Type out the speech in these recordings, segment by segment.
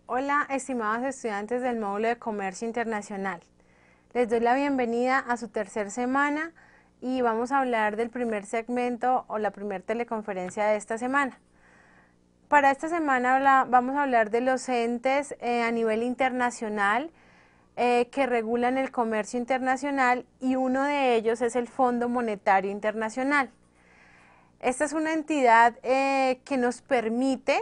Hola, estimados estudiantes del módulo de Comercio Internacional. Les doy la bienvenida a su tercera semana y vamos a hablar del primer segmento o la primera teleconferencia de esta semana. Para esta semana vamos a hablar de los entes a nivel internacional que regulan el comercio internacional, y uno de ellos es el Fondo Monetario Internacional. Esta es una entidad que nos permite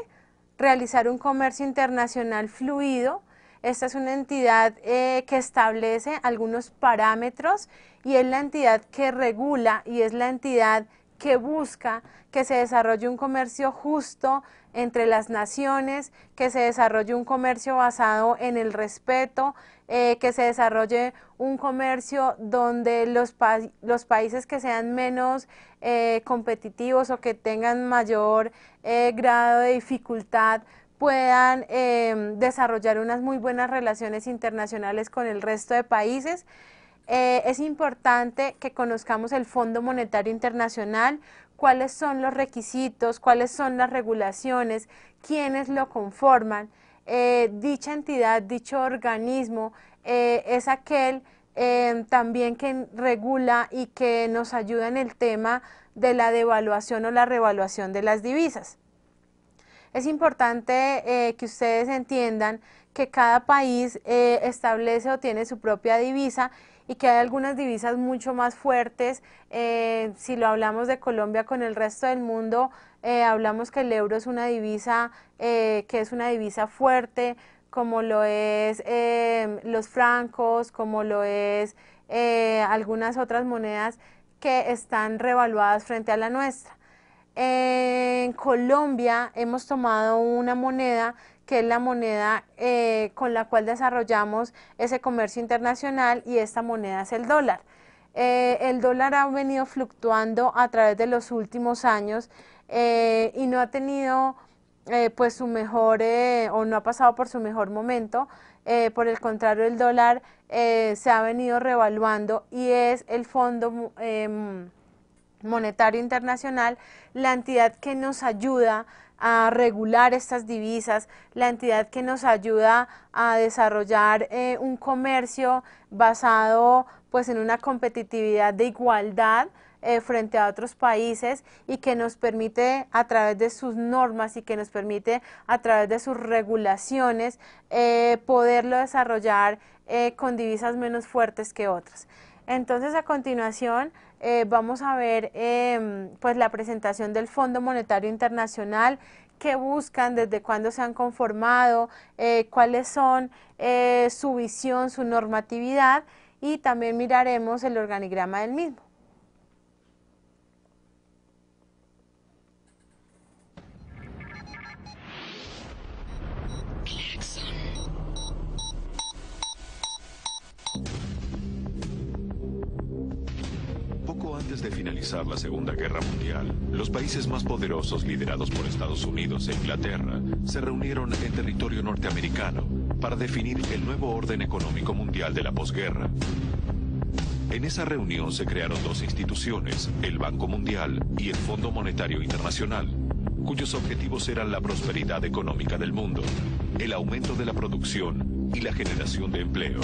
realizar un comercio internacional fluido. Esta es una entidad que establece algunos parámetros y es la entidad que regula y es la entidad que busca que se desarrolle un comercio justo entre las naciones, que se desarrolle un comercio basado en el respeto, que se desarrolle un comercio donde los países que sean menos competitivos o que tengan mayor grado de dificultad puedan desarrollar unas muy buenas relaciones internacionales con el resto de países. Es importante que conozcamos el Fondo Monetario Internacional, cuáles son los requisitos, cuáles son las regulaciones, quiénes lo conforman. Dicha entidad, dicho organismo, es aquel también que regula y que nos ayuda en el tema de la devaluación o la revaluación de las divisas. Es importante que ustedes entiendan que cada país establece o tiene su propia divisa y que hay algunas divisas mucho más fuertes. Si lo hablamos de Colombia con el resto del mundo, hablamos que el euro es una divisa fuerte, como lo es los francos, como lo es algunas otras monedas que están revaluadas frente a la nuestra. En Colombia hemos tomado una moneda que es la moneda con la cual desarrollamos ese comercio internacional, y esta moneda es el dólar. El dólar ha venido fluctuando a través de los últimos años y no ha tenido pues su mejor o no ha pasado por su mejor momento. Por el contrario, el dólar se ha venido revaluando y es el Fondo Monetario Internacional la entidad que nos ayuda a regular estas divisas, la entidad que nos ayuda a desarrollar un comercio basado pues en una competitividad de igualdad frente a otros países, y que nos permite a través de sus normas y que nos permite a través de sus regulaciones poderlo desarrollar con divisas menos fuertes que otras. Entonces, a continuación vamos a ver pues la presentación del Fondo Monetario Internacional, qué buscan, desde cuándo se han conformado, cuáles son su visión, su normatividad, y también miraremos el organigrama del mismo. Poco antes de finalizar la Segunda Guerra Mundial, los países más poderosos, liderados por Estados Unidos e Inglaterra, se reunieron en territorio norteamericano para definir el nuevo orden económico mundial de la posguerra. En esa reunión se crearon dos instituciones, el Banco Mundial y el Fondo Monetario Internacional, cuyos objetivos eran la prosperidad económica del mundo, el aumento de la producción y la generación de empleo.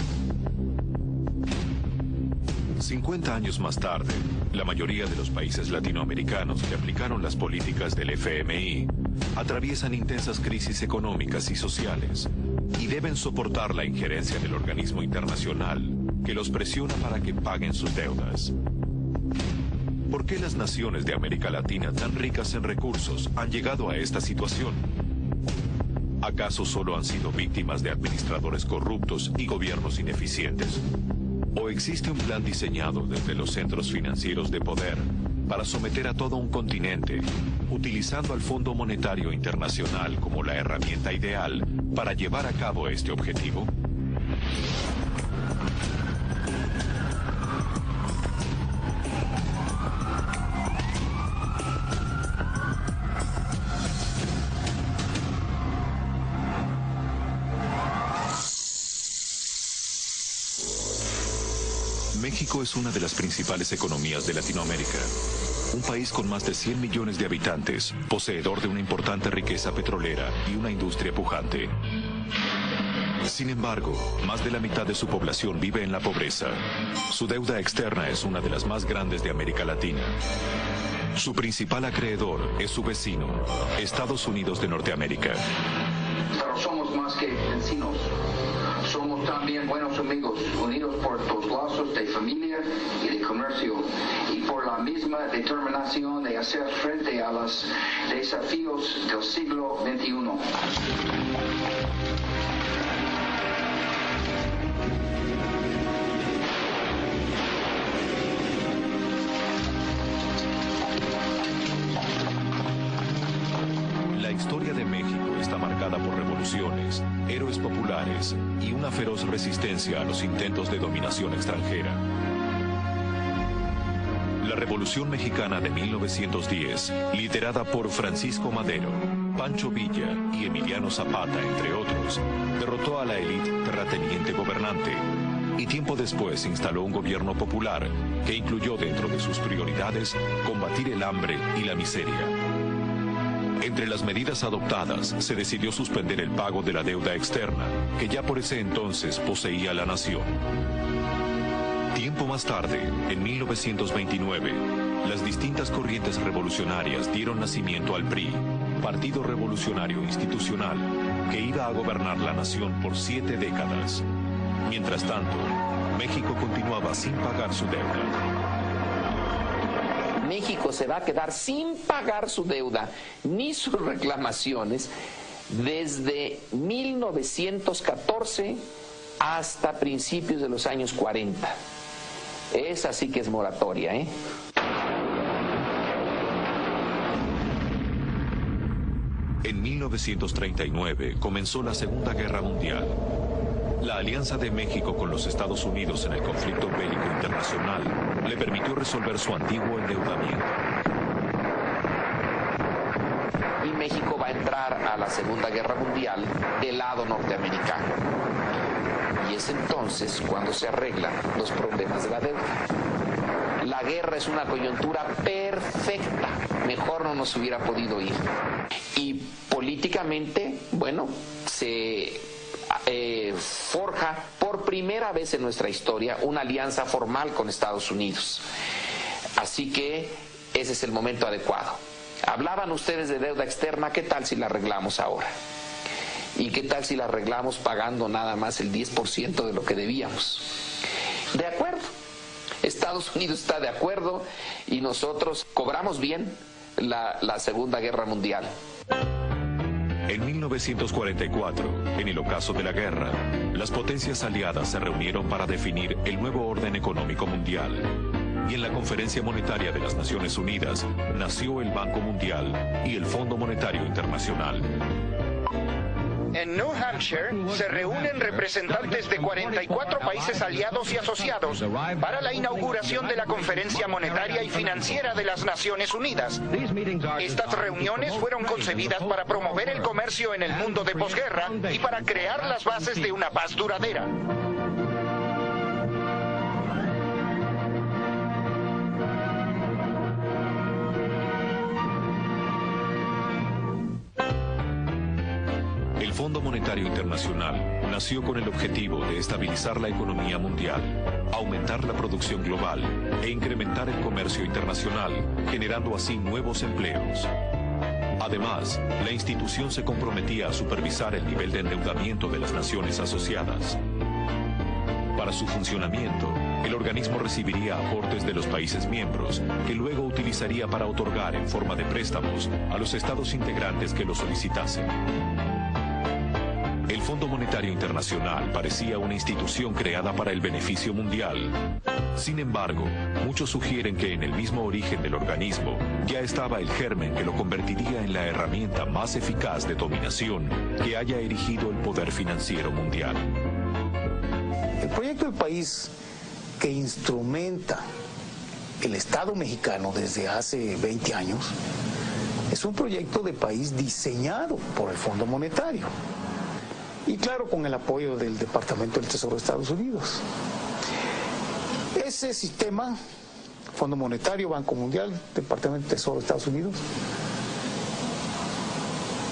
50 años más tarde, la mayoría de los países latinoamericanos que aplicaron las políticas del FMI atraviesan intensas crisis económicas y sociales y deben soportar la injerencia del organismo internacional que los presiona para que paguen sus deudas. ¿Por qué las naciones de América Latina tan ricas en recursos han llegado a esta situación? ¿Acaso solo han sido víctimas de administradores corruptos y gobiernos ineficientes? ¿O existe un plan diseñado desde los centros financieros de poder para someter a todo un continente, utilizando al Fondo Monetario Internacional como la herramienta ideal para llevar a cabo este objetivo? México es una de las principales economías de Latinoamérica. Un país con más de 100 millones de habitantes, poseedor de una importante riqueza petrolera y una industria pujante. Sin embargo, más de la mitad de su población vive en la pobreza. Su deuda externa es una de las más grandes de América Latina. Su principal acreedor es su vecino, Estados Unidos de Norteamérica. Pero somos más que vecinos. Somos también buenos amigos, unidos por los lazos de familia y de comercio, y por la misma determinación de hacer frente a los desafíos del siglo XXI. La historia de México está marcada por revoluciones, héroes populares y una feroz resistencia a los intentos de dominación extranjera. La Revolución Mexicana de 1910, liderada por Francisco Madero, Pancho Villa y Emiliano Zapata, entre otros, derrotó a la élite terrateniente gobernante y tiempo después instaló un gobierno popular que incluyó dentro de sus prioridades combatir el hambre y la miseria. Entre las medidas adoptadas se decidió suspender el pago de la deuda externa, que ya por ese entonces poseía la nación. Tiempo más tarde, en 1929, las distintas corrientes revolucionarias dieron nacimiento al PRI, Partido Revolucionario Institucional, que iba a gobernar la nación por 7 décadas. Mientras tanto, México continuaba sin pagar su deuda. México se va a quedar sin pagar su deuda ni sus reclamaciones desde 1914 hasta principios de los años 40. Esa sí que es moratoria, ¿eh? En 1939 comenzó la Segunda Guerra Mundial. La alianza de México con los Estados Unidos en el conflicto bélico internacional le permitió resolver su antiguo endeudamiento. Y México va a entrar a la Segunda Guerra Mundial del lado norteamericano. Y es entonces cuando se arreglan los problemas de la deuda. La guerra es una coyuntura perfecta. Mejor no nos hubiera podido ir. Y políticamente, bueno, se forja por primera vez en nuestra historia una alianza formal con Estados Unidos. Así que ese es el momento adecuado. Hablaban ustedes de deuda externa, ¿qué tal si la arreglamos ahora? ¿Y qué tal si la arreglamos pagando nada más el 10% de lo que debíamos? De acuerdo. Estados Unidos está de acuerdo y nosotros cobramos bien la Segunda Guerra Mundial. En 1944, en el ocaso de la guerra, las potencias aliadas se reunieron para definir el nuevo orden económico mundial. Y en la Conferencia Monetaria de las Naciones Unidas nació el Banco Mundial y el Fondo Monetario Internacional. En New Hampshire se reúnen representantes de 44 países aliados y asociados para la inauguración de la Conferencia Monetaria y Financiera de las Naciones Unidas. Estas reuniones fueron concebidas para promover el comercio en el mundo de posguerra y para crear las bases de una paz duradera. El Fondo Monetario Internacional nació con el objetivo de estabilizar la economía mundial, aumentar la producción global e incrementar el comercio internacional, generando así nuevos empleos. Además, la institución se comprometía a supervisar el nivel de endeudamiento de las naciones asociadas. Para su funcionamiento, el organismo recibiría aportes de los países miembros, que luego utilizaría para otorgar en forma de préstamos a los estados integrantes que lo solicitasen. El Fondo Monetario Internacional parecía una institución creada para el beneficio mundial. Sin embargo, muchos sugieren que en el mismo origen del organismo ya estaba el germen que lo convertiría en la herramienta más eficaz de dominación que haya erigido el poder financiero mundial. El proyecto del país que instrumenta el Estado mexicano desde hace 20 años es un proyecto de país diseñado por el Fondo Monetario. Y claro, con el apoyo del Departamento del Tesoro de Estados Unidos. Ese sistema, Fondo Monetario, Banco Mundial, Departamento del Tesoro de Estados Unidos,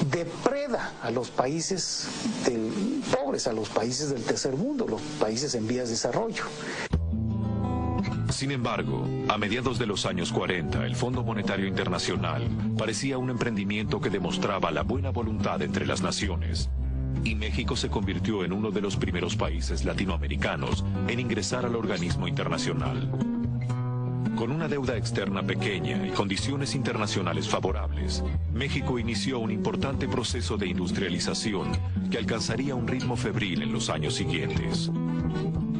depreda a los países del pobres, a los países del tercer mundo, los países en vías de desarrollo. Sin embargo, a mediados de los años 40, el Fondo Monetario Internacional parecía un emprendimiento que demostraba la buena voluntad entre las naciones, y México se convirtió en uno de los primeros países latinoamericanos en ingresar al organismo internacional. Con una deuda externa pequeña y condiciones internacionales favorables, México inició un importante proceso de industrialización que alcanzaría un ritmo febril en los años siguientes.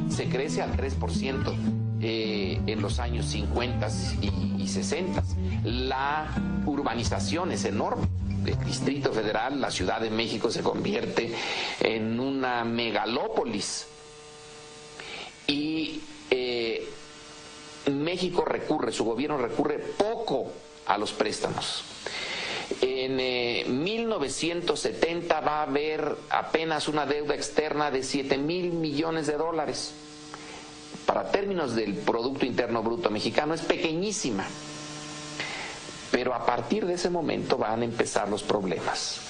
Se crece al 3% en los años 50 y 60. La urbanización es enorme. El Distrito Federal, la Ciudad de México, se convierte en una megalópolis. Y México su gobierno recurre poco a los préstamos. En 1970 va a haber apenas una deuda externa de 7,000 millones de dólares. Para términos del Producto Interno Bruto mexicano es pequeñísima. Pero a partir de ese momento van a empezar los problemas.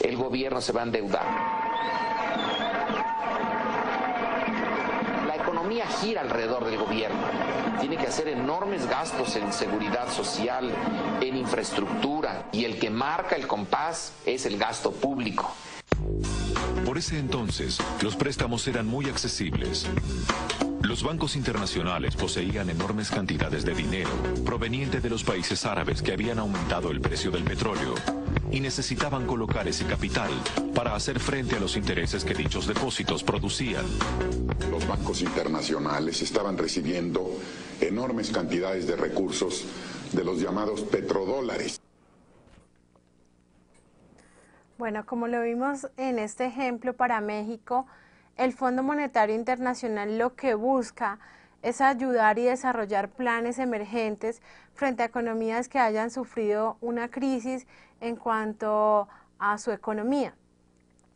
El gobierno se va a endeudar. La economía gira alrededor del gobierno. Tiene que hacer enormes gastos en seguridad social, en infraestructura, y el que marca el compás es el gasto público. Por ese entonces, los préstamos eran muy accesibles. Los bancos internacionales poseían enormes cantidades de dinero proveniente de los países árabes que habían aumentado el precio del petróleo y necesitaban colocar ese capital para hacer frente a los intereses que dichos depósitos producían. Los bancos internacionales estaban recibiendo enormes cantidades de recursos de los llamados petrodólares. Bueno, como lo vimos en este ejemplo para México, el Fondo Monetario Internacional lo que busca es ayudar y desarrollar planes emergentes frente a economías que hayan sufrido una crisis en cuanto a su economía.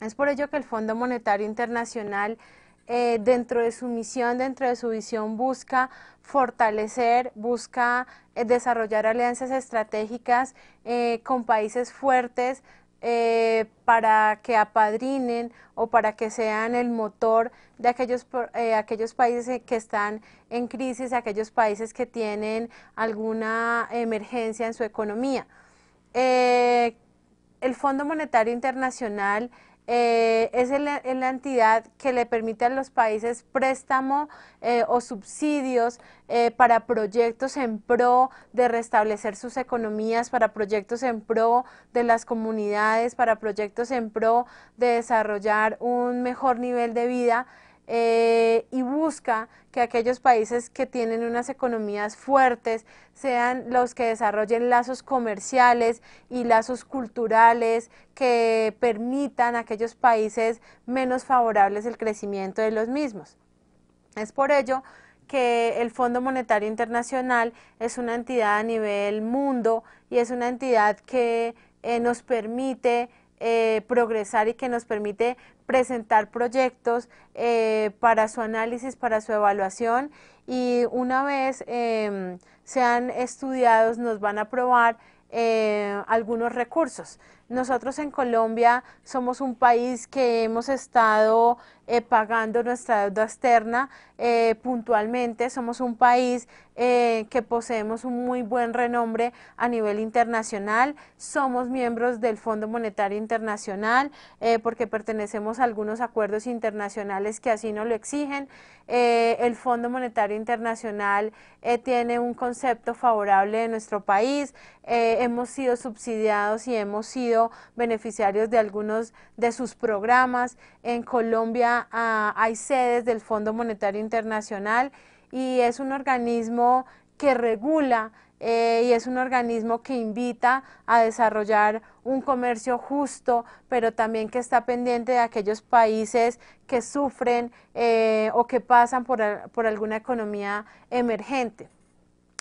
Es por ello que el Fondo Monetario Internacional, dentro de su misión, dentro de su visión, busca fortalecer, busca desarrollar alianzas estratégicas con países fuertes, para que apadrinen o para que sean el motor de aquellos países que están en crisis, aquellos países que tienen alguna emergencia en su economía. El Fondo Monetario Internacional es la entidad que le permite a los países préstamo o subsidios para proyectos en pro de restablecer sus economías, para proyectos en pro de las comunidades, para proyectos en pro de desarrollar un mejor nivel de vida, y busca que aquellos países que tienen unas economías fuertes sean los que desarrollen lazos comerciales y lazos culturales que permitan a aquellos países menos favorables el crecimiento de los mismos. Es por ello que el Fondo Monetario Internacional es una entidad a nivel mundo y es una entidad que nos permite progresar y que nos permite presentar proyectos para su análisis, para su evaluación, y una vez sean estudiados nos van a aprobar algunos recursos. Nosotros en Colombia somos un país que hemos estado pagando nuestra deuda externa puntualmente. Somos un país que poseemos un muy buen renombre a nivel internacional. Somos miembros del Fondo Monetario Internacional porque pertenecemos a algunos acuerdos internacionales que así nos lo exigen. El Fondo Monetario Internacional tiene un concepto favorable de nuestro país. Hemos sido subsidiados y hemos sido beneficiarios de algunos de sus programas. En Colombia hay sedes del Fondo Monetario Internacional y es un organismo que regula y es un organismo que invita a desarrollar un comercio justo, pero también que está pendiente de aquellos países que sufren o que pasan por alguna economía emergente.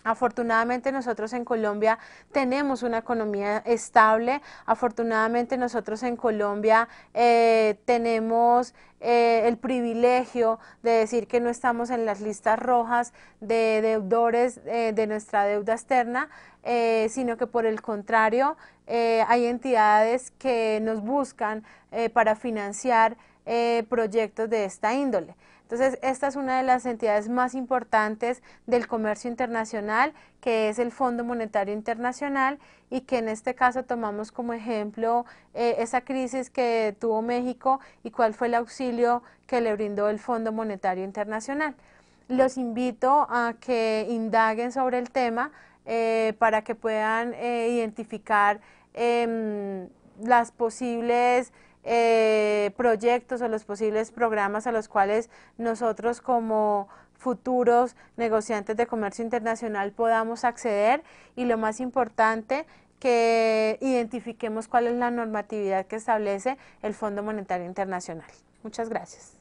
Afortunadamente nosotros en Colombia tenemos una economía estable. Afortunadamente nosotros en Colombia tenemos el privilegio de decir que no estamos en las listas rojas de deudores de nuestra deuda externa, sino que por el contrario hay entidades que nos buscan para financiar proyectos de esta índole. Entonces, esta es una de las entidades más importantes del comercio internacional, que es el Fondo Monetario Internacional, y que en este caso tomamos como ejemplo esa crisis que tuvo México y cuál fue el auxilio que le brindó el Fondo Monetario Internacional. Los invito a que indaguen sobre el tema para que puedan identificar las posibles proyectos o los posibles programas a los cuales nosotros como futuros negociantes de comercio internacional podamos acceder, y lo más importante, que identifiquemos cuál es la normatividad que establece el Fondo Monetario Internacional. Muchas gracias.